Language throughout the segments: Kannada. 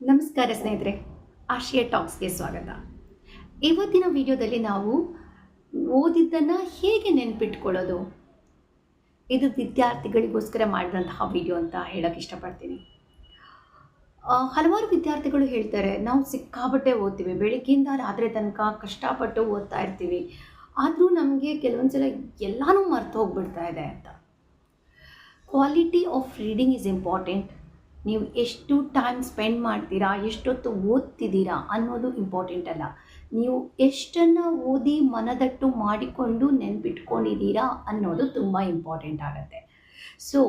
ನಮಸ್ಕಾರ ಸ್ನೇಹಿತರೆ, ಆಶಿಯಾ ಟಾಕ್ಸ್ಗೆ ಸ್ವಾಗತ. ಇವತ್ತಿನ ವಿಡಿಯೋದಲ್ಲಿ ನಾವು ಓದಿದ್ದನ್ನು ಹೇಗೆ ನೆನಪಿಟ್ಕೊಳ್ಳೋದು, ಇದು ವಿದ್ಯಾರ್ಥಿಗಳಿಗೋಸ್ಕರ ಮಾಡಿದಂತಹ ವಿಡಿಯೋ ಅಂತ ಹೇಳಕ್ಕೆ ಇಷ್ಟಪಡ್ತೀನಿ. ಹಲವಾರು ವಿದ್ಯಾರ್ಥಿಗಳು ಹೇಳ್ತಾರೆ, ನಾವು ಸಿಕ್ಕಾಪಟ್ಟೆ ಓದ್ತೀವಿ, ಬೆಳಗ್ಗಿಂದ ರಾತ್ರಿ ತನಕ ಕಷ್ಟಪಟ್ಟು ಓದ್ತಾ ಇರ್ತೀವಿ, ಆದರೂ ನಮಗೆ ಕೆಲವೊಂದ್ಸಲ ಎಲ್ಲನೂ ಮರ್ತು ಹೋಗ್ಬಿಡ್ತಾ ಇದೆ ಅಂತ. Quality of reading is important. ನೀವು ಎಷ್ಟು ಟೈಮ್ ಸ್ಪೆಂಡ್ ಮಾಡ್ತೀರಾ, ಎಷ್ಟೊತ್ತು ಓದ್ತಿದ್ದೀರಾ ಅನ್ನೋದು ಇಂಪಾರ್ಟೆಂಟ್ ಅಲ್ಲ, ನೀವು ಎಷ್ಟನ್ನು ಓದಿ ಮನದಟ್ಟು ಮಾಡಿಕೊಂಡು ನೆನ್ಪಿಟ್ಕೊಂಡಿದ್ದೀರಾ ಅನ್ನೋದು ತುಂಬ ಇಂಪಾರ್ಟೆಂಟ್ ಆಗುತ್ತೆ. ಸೊ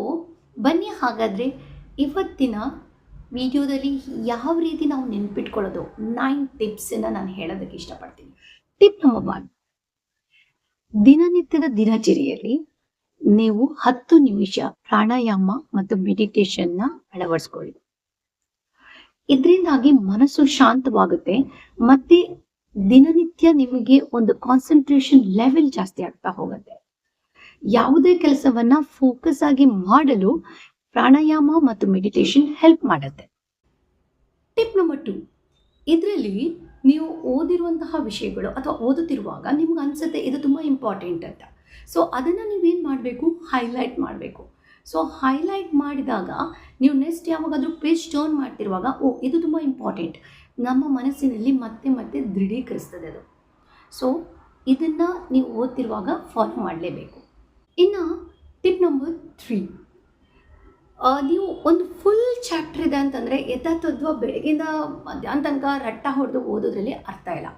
ಬನ್ನಿ, ಹಾಗಾದರೆ ಇವತ್ತಿನ ವಿಡಿಯೋದಲ್ಲಿ ಯಾವ ರೀತಿ ನಾವು ನೆನ್ಪಿಟ್ಕೊಳ್ಳೋದು 9 ಟಿಪ್ಸನ್ನು ನಾನು ಹೇಳೋದಕ್ಕೆ ಇಷ್ಟಪಡ್ತೀನಿ. ಟಿಪ್ ನಂಬರ್ 1, ದಿನನಿತ್ಯದ ದಿನಚರಿಯಲ್ಲಿ ನೀವು 10 ನಿಮಿಷ ಪ್ರಾಣಾಯಾಮ ಮತ್ತು ಮೆಡಿಟೇಷನ್ನ ಅಳವಡಿಸ್ಕೊಳ್ಳಿ. ಇದರಿಂದಾಗಿ ಮನಸ್ಸು ಶಾಂತವಾಗುತ್ತೆ ಮತ್ತೆ ದಿನನಿತ್ಯ ನಿಮಗೆ ಒಂದು ಕಾನ್ಸಂಟ್ರೇಷನ್ ಲೆವೆಲ್ ಜಾಸ್ತಿ ಆಗ್ತಾ ಹೋಗುತ್ತೆ. ಯಾವುದೇ ಕೆಲಸವನ್ನ ಫೋಕಸ್ ಆಗಿ ಮಾಡಲು ಪ್ರಾಣಾಯಾಮ ಮತ್ತು ಮೆಡಿಟೇಷನ್ ಹೆಲ್ಪ್ ಮಾಡುತ್ತೆ. ಟಿಪ್ ನಂಬರ್ 2, ಇದರಲ್ಲಿ ನೀವು ಓದಿರುವಂತಹ ವಿಷಯಗಳು ಅಥವಾ ಓದುತ್ತಿರುವಾಗ ನಿಮ್ಗೆ ಅನ್ಸುತ್ತೆ ಇದು ತುಂಬ ಇಂಪಾರ್ಟೆಂಟ್ ಅಂತ. ಸೊ ಅದನ್ನು ನೀವೇನು ಮಾಡಬೇಕು, ಹೈಲೈಟ್ ಮಾಡಬೇಕು. ಸೊ ಹೈಲೈಟ್ ಮಾಡಿದಾಗ ನೀವು ನೆಕ್ಸ್ಟ್ ಯಾವಾಗಾದರೂ ಪೇಜ್ ಟರ್ನ್ ಮಾಡ್ತಿರುವಾಗ ಇದು ತುಂಬ ಇಂಪಾರ್ಟೆಂಟ್, ನಮ್ಮ ಮನಸ್ಸಿನಲ್ಲಿ ಮತ್ತೆ ಮತ್ತೆ ದೃಢೀಕರಿಸ್ತದೆ ಅದು. ಸೊ ಇದನ್ನು ನೀವು ಓದ್ತಿರುವಾಗ ಫಾಲೋ ಮಾಡಲೇಬೇಕು. ಇನ್ನು ಟಿಪ್ ನಂಬರ್ 3, ನೀವು ಒಂದು ಫುಲ್ ಚಾಪ್ಟರ್ ಇದೆ ಅಂತಂದರೆ ಯಥಾತತ್ವ ಬೆಳಗಿಂದ ಮಧ್ಯಾಹ್ನ ತನಕ ರಟ್ಟ ಹೊಡೆದು ಓದೋದ್ರಲ್ಲಿ ಅರ್ಥ ಇಲ್ಲ.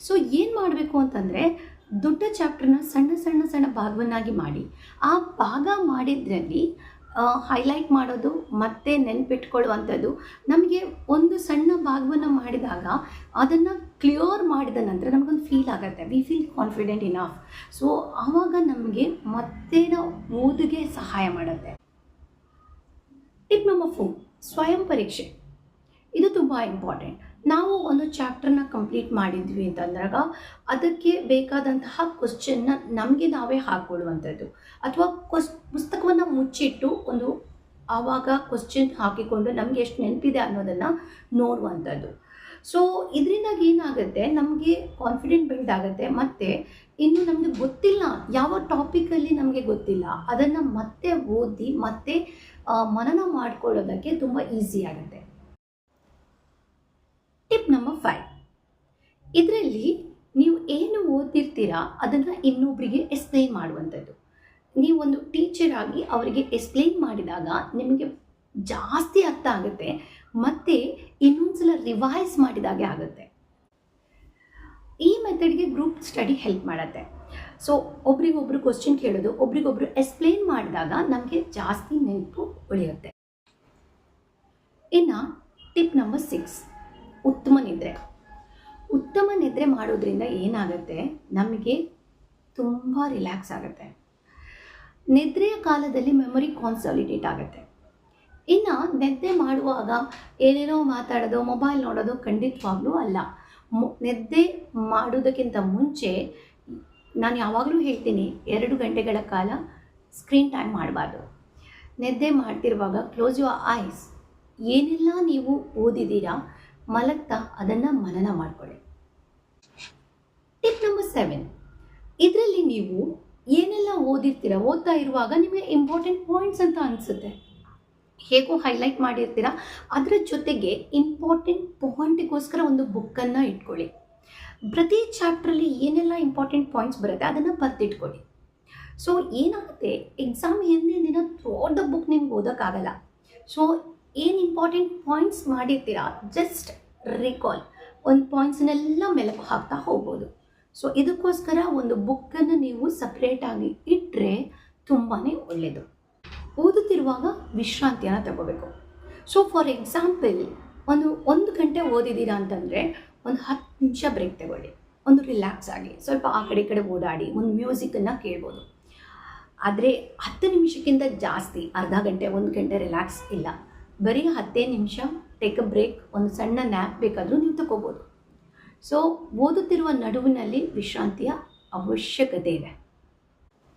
ಸೊ ಏನು ಮಾಡಬೇಕು ಅಂತಂದರೆ, ದೊಡ್ಡ ಚಾಪ್ಟರ್ನ ಸಣ್ಣ ಸಣ್ಣ ಸಣ್ಣ ಭಾಗವನ್ನಾಗಿ ಮಾಡಿ, ಆ ಭಾಗ ಮಾಡಿದ್ರಲ್ಲಿ ಹೈಲೈಟ್ ಮಾಡೋದು ಮತ್ತು ನೆನಪಿಟ್ಕೊಳ್ಳುವಂಥದ್ದು. ನಮಗೆ ಒಂದು ಸಣ್ಣ ಭಾಗವನ್ನು ಮಾಡಿದಾಗ ಅದನ್ನು ಕ್ಲಿಯರ್ ಮಾಡಿದ ನಂತರ ನಮಗೊಂದು ಫೀಲ್ ಆಗುತ್ತೆ, we feel confident enough. So ಆವಾಗ ನಮಗೆ ಮತ್ತೆ ನಾವು ಓದಿಗೆ ಸಹಾಯ ಮಾಡುತ್ತೆ. ಟಿಪ್ ನಂಬರ್ 4, ಸ್ವಯಂ ಪರೀಕ್ಷೆ. ಇದು ತುಂಬ ಇಂಪಾರ್ಟೆಂಟ್. ನಾವು ಒಂದು ಚಾಪ್ಟರ್ನ ಕಂಪ್ಲೀಟ್ ಮಾಡಿದ್ವಿ ಅಂತಂದಾಗ ಅದಕ್ಕೆ ಬೇಕಾದಂತಹ ಕ್ವಶನ್ನ ನಮಗೆ ನಾವೇ ಹಾಕ್ಕೊಳ್ಳುವಂಥದ್ದು, ಅಥವಾ ಪುಸ್ತಕವನ್ನು ಮುಚ್ಚಿಟ್ಟು ಆವಾಗ ಕ್ವಶನ್ ಹಾಕಿಕೊಂಡು ನಮಗೆ ಎಷ್ಟು ನೆನಪಿದೆ ಅನ್ನೋದನ್ನು ನೋಡುವಂಥದ್ದು. ಸೊ ಇದರಿಂದಾಗಿ ಏನಾಗುತ್ತೆ, ನಮಗೆ ಕಾನ್ಫಿಡೆಂಟ್ ಬಿಲ್ಡ್ ಆಗುತ್ತೆ. ಮತ್ತು ಇನ್ನು ನಮಗೆ ಗೊತ್ತಿಲ್ಲ, ಯಾವ ಟಾಪಿಕಲ್ಲಿ ನಮಗೆ ಗೊತ್ತಿಲ್ಲ ಅದನ್ನು ಮತ್ತೆ ಓದಿ ಮತ್ತೆ ಮನನ ಮಾಡ್ಕೊಳ್ಳೋದಕ್ಕೆ ತುಂಬ ಈಸಿ ಆಗುತ್ತೆ. ಟಿಪ್ ನಂಬರ್ 5, ಇದರಲ್ಲಿ ನೀವು ಏನು ಓದಿರ್ತೀರಾ ಅದನ್ನು ಇನ್ನೊಬ್ಬರಿಗೆ ಎಕ್ಸ್ಪ್ಲೈನ್ ಮಾಡುವಂಥದ್ದು. ನೀವು ಒಂದು ಟೀಚರ್ ಆಗಿ ಅವರಿಗೆ ಎಕ್ಸ್ಪ್ಲೈನ್ ಮಾಡಿದಾಗ ನಿಮಗೆ ಜಾಸ್ತಿ ಅರ್ಥ ಆಗುತ್ತೆ ಮತ್ತು ಇನ್ನೊಂದ್ಸಲ ರಿವೈಸ್ ಮಾಡಿದಾಗೆ ಆಗುತ್ತೆ. ಈ ಮೆಥಡ್ಗೆ ಗ್ರೂಪ್ ಸ್ಟಡಿ ಹೆಲ್ಪ್ ಮಾಡುತ್ತೆ. ಸೊ ಒಬ್ರಿಗೊಬ್ರು ಕ್ವಶನ್ ಕೇಳೋದು, ಒಬ್ರಿಗೊಬ್ರು ಎಕ್ಸ್ಪ್ಲೈನ್ ಮಾಡಿದಾಗ ನಮಗೆ ಜಾಸ್ತಿ ನೆನಪು ಉಳಿಯುತ್ತೆ. ಇನ್ನು ಟಿಪ್ ನಂಬರ್ 6, ಉತ್ತಮ ನಿದ್ರೆ. ಉತ್ತಮ ನಿದ್ರೆ ಮಾಡೋದ್ರಿಂದ ಏನಾಗುತ್ತೆ, ನಮಗೆ ತುಂಬ ರಿಲ್ಯಾಕ್ಸ್ ಆಗುತ್ತೆ. ನಿದ್ರೆಯ ಕಾಲದಲ್ಲಿ ಮೆಮೊರಿ ಕಾನ್ಸಾಲಿಡೇಟ್ ಆಗುತ್ತೆ. ಇನ್ನು ನಿದ್ದೆ ಮಾಡುವಾಗ ಏನೇನೋ ಮಾತಾಡೋದು, ಮೊಬೈಲ್ ನೋಡೋದು ಖಂಡಿತವಾಗ್ಲೂ ಅಲ್ಲ. ನಿದ್ದೆ ಮಾಡೋದಕ್ಕಿಂತ ಮುಂಚೆ ನಾನು ಯಾವಾಗಲೂ ಹೇಳ್ತೀನಿ, 2 ಗಂಟೆಗಳ ಕಾಲ ಸ್ಕ್ರೀನ್ ಟೈಮ್ ಮಾಡಬಾರ್ದು. ನಿದ್ದೆ ಮಾಡ್ತಿರುವಾಗ ಕ್ಲೋಸ್ ಯುವರ್ ಐಸ್. ಏನೆಲ್ಲ ನೀವು ಓದಿದ್ದೀರಾ ಮಲಗ್ತಾ ಅದನ್ನು ಮನನ ಮಾಡಿಕೊಳ್ಳಿ. ಟಿಪ್ ನಂಬರ್ 7, ಇದರಲ್ಲಿ ನೀವು ಏನೆಲ್ಲ ಓದ್ತಾ ಇರುವಾಗ ನಿಮಗೆ ಇಂಪಾರ್ಟೆಂಟ್ ಪಾಯಿಂಟ್ಸ್ ಅಂತ ಅನಿಸುತ್ತೆ, ಹೇಗೋ ಹೈಲೈಟ್ ಮಾಡಿರ್ತೀರ, ಅದರ ಜೊತೆಗೆ ಇಂಪಾರ್ಟೆಂಟ್ ಪಾಯಿಂಟಿಗೋಸ್ಕರ ಒಂದು ಬುಕ್ಕನ್ನು ಇಟ್ಕೊಳ್ಳಿ. ಪ್ರತಿ ಚಾಪ್ಟ್ರಲ್ಲಿ ಏನೆಲ್ಲ ಇಂಪಾರ್ಟೆಂಟ್ ಪಾಯಿಂಟ್ಸ್ ಬರುತ್ತೆ ಅದನ್ನು ಬರೆದಿಟ್ಕೊಳ್ಳಿ. ಸೊ ಏನಾಗುತ್ತೆ, ಎಕ್ಸಾಮ್ ಹಿಂದಿನ ದಿನ ಥ್ರೂಔಟ್ ದ ಬುಕ್ ನಿಮ್ಗೆ ಓದೋಕ್ಕಾಗಲ್ಲ. ಸೊ ಏನು ಇಂಪಾರ್ಟೆಂಟ್ ಪಾಯಿಂಟ್ಸ್ ಮಾಡಿರ್ತೀರಾ, ಜಸ್ಟ್ ರಿಕಾಲ್, ಒಂದು ಪಾಯಿಂಟ್ಸ್ನೆಲ್ಲ ಮೆಲುಕು ಹಾಕ್ತಾ ಹೋಗ್ಬೋದು. ಸೊ ಇದಕ್ಕೋಸ್ಕರ ಒಂದು ಬುಕ್ಕನ್ನು ನೀವು ಸಪ್ರೇಟಾಗಿ ಇಟ್ಟರೆ ತುಂಬಾ ಒಳ್ಳೆಯದು. ಓದುತ್ತಿರುವಾಗ ವಿಶ್ರಾಂತಿಯನ್ನು ತಗೋಬೇಕು. ಸೊ ಫಾರ್ ಎಕ್ಸಾಂಪಲ್, ಒಂದು ಗಂಟೆ ಓದಿದ್ದೀರಾ ಅಂತಂದರೆ ಒಂದು 10 ನಿಮಿಷ ಬ್ರೇಕ್ ತಗೊಳ್ಳಿ, ಒಂದು ರಿಲ್ಯಾಕ್ಸ್ ಆಗಿ ಸ್ವಲ್ಪ ಆ ಕಡೆ ಈ ಕಡೆ ಓಡಾಡಿ, ಒಂದು ಮ್ಯೂಸಿಕನ್ನು ಕೇಳ್ಬೋದು. ಆದರೆ 10 ನಿಮಿಷಕ್ಕಿಂತ ಜಾಸ್ತಿ, ಅರ್ಧ ಗಂಟೆ 1 ಗಂಟೆ ರಿಲ್ಯಾಕ್ಸ್ ಇಲ್ಲ, ಬರೀ 10 ನಿಮಿಷ ಟೇಕ್ ಅ ಬ್ರೇಕ್, ಒಂದು ಸಣ್ಣ ನ್ಯಾಪ್ ಬೇಕಾದರೂ ನೀವು ತಗೋಬೋದು. ಸೊ ಓದುತ್ತಿರುವ ನಡುವಿನಲ್ಲಿ ವಿಶ್ರಾಂತಿಯ ಅವಶ್ಯಕತೆ ಇದೆ.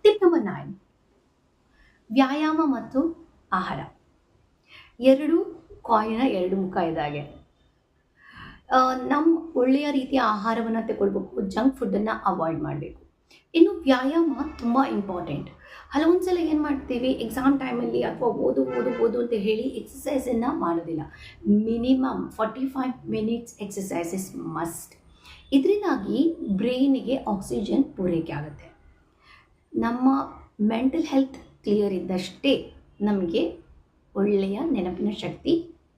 ಟಿಪ್ ನಂಬರ್ 9, ವ್ಯಾಯಾಮ ಮತ್ತು ಆಹಾರ. 2 ಕಾಯಿನ 2 ಮುಖ ಇದ್ದಾಗೆ. ನಮ್ಮ ಒಳ್ಳೆಯ ರೀತಿಯ ಆಹಾರವನ್ನು ತಗೊಳ್ಬೇಕು, ಜಂಕ್ ಫುಡ್ಡನ್ನು ಅವಾಯ್ಡ್ ಮಾಡಬೇಕು. ಇನ್ನು ವ್ಯಾಯಾಮ ತುಂಬ ಇಂಪಾರ್ಟೆಂಟ್. ಹಲವೊಂದು ಸಲ ಏನು ಮಾಡ್ತೀವಿ, ಎಕ್ಸಾಮ್ ಟೈಮಲ್ಲಿ ಅಥವಾ ಓದು ಓದು ಓದು ಅಂತ ಹೇಳಿ ಎಕ್ಸಸೈಸನ್ನು ಮಾಡೋದಿಲ್ಲ. Minimum 45 minutes exercise is must. ಇದರಿಂದಾಗಿ ಬ್ರೈನಿಗೆ ಆಕ್ಸಿಜನ್ ಪೂರೈಕೆ ಆಗುತ್ತೆ. ನಮ್ಮ ಮೆಂಟಲ್ ಹೆಲ್ತ್ ಕ್ಲಿಯರ್ ಇದ್ದಷ್ಟೇ ನಮಗೆ ಒಳ್ಳೆಯ ನೆನಪಿನ ಶಕ್ತಿ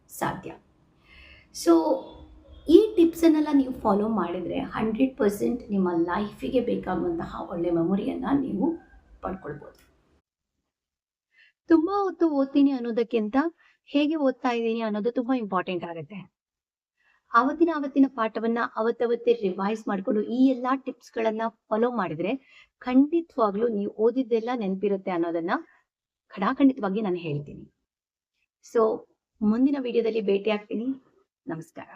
ಸಾಧ್ಯ. ಸೊ ಈ ಟಿಪ್ಸನ್ನೆಲ್ಲ ನೀವು ಫಾಲೋ ಮಾಡಿದರೆ 100% ನಿಮ್ಮ ಲೈಫಿಗೆ ಬೇಕಾಗುವಂತಹ ಒಳ್ಳೆಯ ಮೆಮೊರಿಯನ್ನು ನೀವು ಪಡ್ಕೊಳ್ಬೋದು. ತುಂಬ ಹೊತ್ತು ಓದ್ತೀನಿ ಅನ್ನೋದಕ್ಕಿಂತ ಹೇಗೆ ಓದ್ತಾ ಇದ್ದೀನಿ ಅನ್ನೋದು ತುಂಬ ಇಂಪಾರ್ಟೆಂಟ್ ಆಗುತ್ತೆ. ಆವತ್ತಿನ ಪಾಠವನ್ನು ಅವತ್ತವತ್ತೇ ರಿವೈಸ್ ಮಾಡಿಕೊಂಡು ಈ ಎಲ್ಲ ಟಿಪ್ಸ್ಗಳನ್ನು ಫಾಲೋ ಮಾಡಿದರೆ ಖಂಡಿತವಾಗ್ಲೂ ನೀವು ಓದಿದ್ದೆಲ್ಲ ನೆನಪಿರುತ್ತೆ ಅನ್ನೋದನ್ನು ಖಡಾಖಂಡಿತವಾಗಿ ನಾನು ಹೇಳ್ತೀನಿ. ಸೊ ಮುಂದಿನ ವಿಡಿಯೋದಲ್ಲಿ ಭೇಟಿ ಆಗ್ತೀನಿ. ನಮಸ್ಕಾರ.